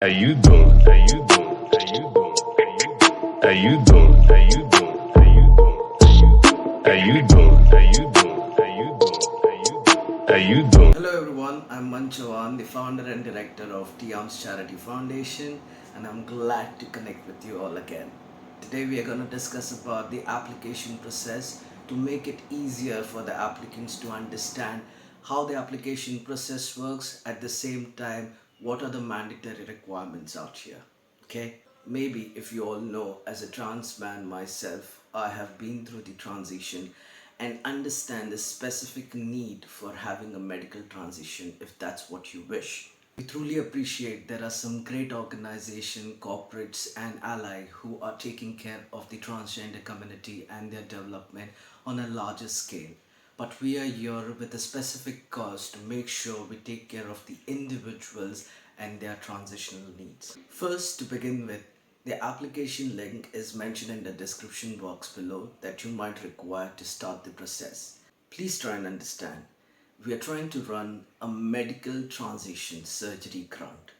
How you doing? How you doing? How you doing? How you doing? How you doing? How you doing? How you doing? How you doing? How you doing? How you doing? Hello everyone, I'm Manchavan, the founder and director of Talms Charity Foundation, and I'm glad to connect with you all again. Today we are going to discuss about the application process to make it easier for the applicants to understand how the application process works, at the same time what are the mandatory requirements out here. Okay, maybe if you all know, as a trans man myself, I have been through the transition and understand the specific need for having a medical transition if that's what you wish. We truly appreciate there are some great organizations, corporates, and allies who are taking care of the transgender community and their development on a larger scale. But we are here with a specific cause to make sure we take care of the individuals and their transitional needs. First, to begin with, the application link is mentioned in the description box below that you might require to start the process. Please try and understand. We are trying to run a medical transition surgery grant,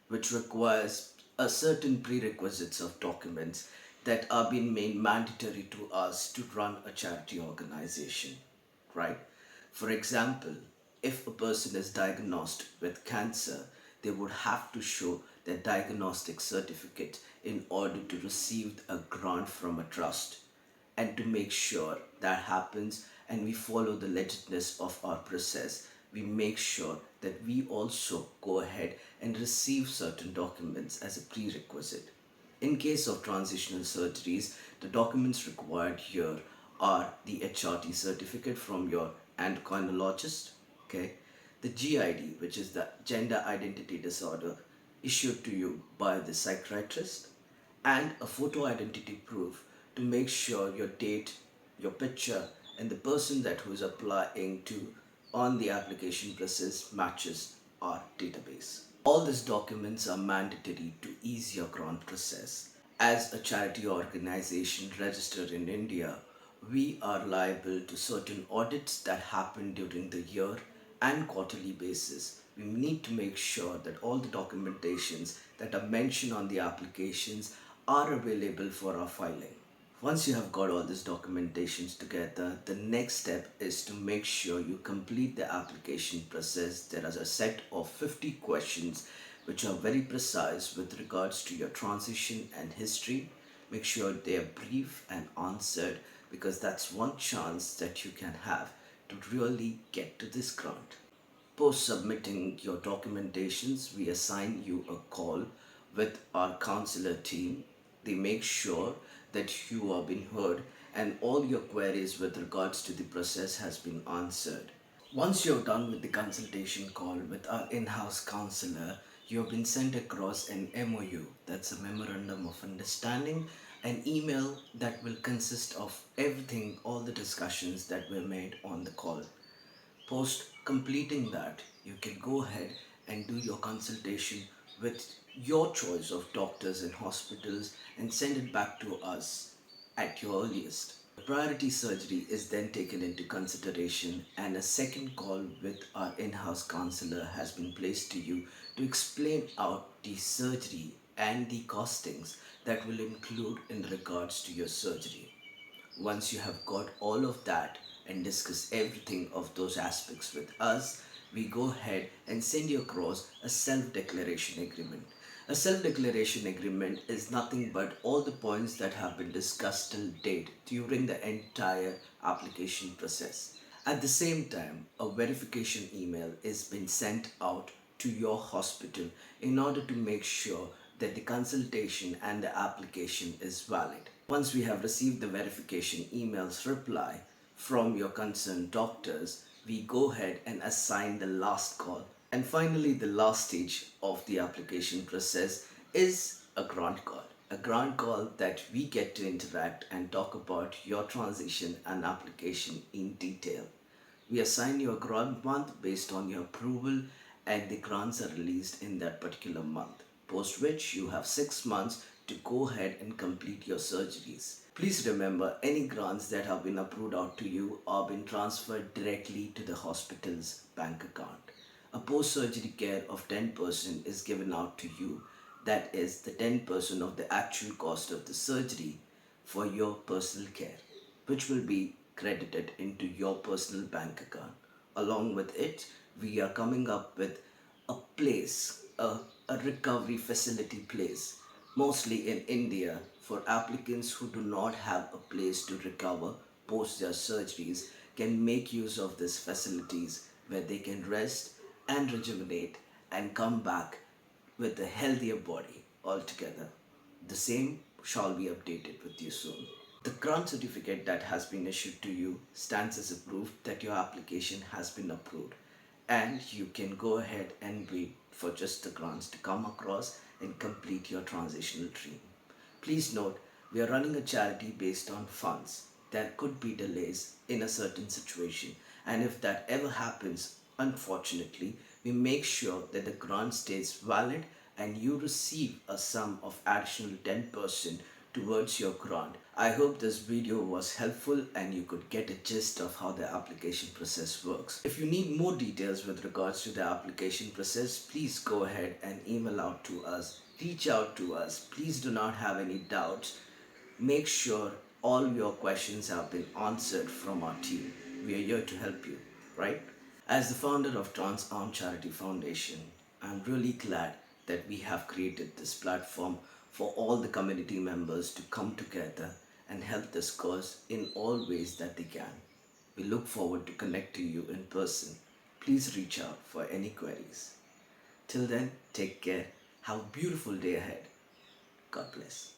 which requires a certain prerequisites of documents that are being made mandatory to us to run a charity organization, right? For example, if a person is diagnosed with cancer, they would have to show their diagnostic certificate in order to receive a grant from a trust. And to make sure that happens and we follow the legitness of our process, we make sure that we also go ahead and receive certain documents as a prerequisite. In case of transitional surgeries, the documents required here are the HRT certificate from your endocrinologist, okay, the GID, which is the gender identity disorder, issued to you by the psychiatrist, and a photo identity proof to make sure your date, your picture, and the person that who is applying to on the application process matches our database. All these documents are mandatory to ease your grant process. As a charity organization registered in India, we are liable to certain audits that happen during the year and quarterly basis. We need to make sure that all the documentations that are mentioned on the applications are available for our filing. Once you have got all these documentations together, the next step is to make sure you complete the application process. There is a set of 50 questions which are very precise with regards to your transition and history. Make sure they are brief and answered, because that's one chance that you can have to really get to this grant. Post submitting your documentations, we assign you a call with our counselor team. They make sure that you are being heard and all your queries with regards to the process has been answered. Once you're done with the consultation call with our in-house counselor, you have been sent across an MOU, that's a memorandum of understanding, an email that will consist of everything, all the discussions that were made on the call. Post completing that, you can go ahead and do your consultation with your choice of doctors and hospitals and send it back to us at your earliest. The priority surgery is then taken into consideration, and a second call with our in house counselor has been placed to you to explain out the surgery and the costings that will include in regards to your surgery. Once you have got all of that and discuss everything of those aspects with us, we go ahead and send you across a self-declaration agreement. A self-declaration agreement is nothing but all the points that have been discussed till date during the entire application process. At the same time, a verification email is being sent out to your hospital in order to make sure that the consultation and the application is valid. Once we have received the verification email's reply from your concerned doctors, we go ahead and assign the last call. And finally, the last stage of the application process is a grant call. A grant call that we get to interact and talk about your transition and application in detail. We assign you a grant month based on your approval, and the grants are released in that particular month, post which you have 6 months to go ahead and complete your surgeries. Please remember, any grants that have been approved out to you are being transferred directly to the hospital's bank account. A post surgery care of 10% is given out to you, That is the 10% of the actual cost of the surgery for your personal care, which will be credited into your personal bank account. Along with it, we are coming up with a place, a recovery facility place, mostly in India, for applicants who do not have a place to recover post their surgeries, can make use of these facilities where they can rest and rejuvenate and come back with a healthier body altogether. The same shall be updated with you soon. The grant certificate that has been issued to you stands as a proof that your application has been approved, and you can go ahead and wait for just the grants to come across and complete your transitional dream. Please note, we are running a charity based on funds. There could be delays in a certain situation, and if that ever happens, unfortunately, we make sure that the grant stays valid and you receive a sum of additional 10% towards your grant. I hope this video was helpful and you could get a gist of how the application process works. If you need more details with regards to the application process, please go ahead and email out to us. Reach out to us. Please do not have any doubts. Make sure all your questions have been answered from our team. We are here to help you, right? As the founder of Trans.Alms Charity Foundation, I'm really glad that we have created this platform for all the community members to come together and help this cause in all ways that they can. We look forward to connecting you in person. Please reach out for any queries. Till then, take care. Have a beautiful day ahead. God bless.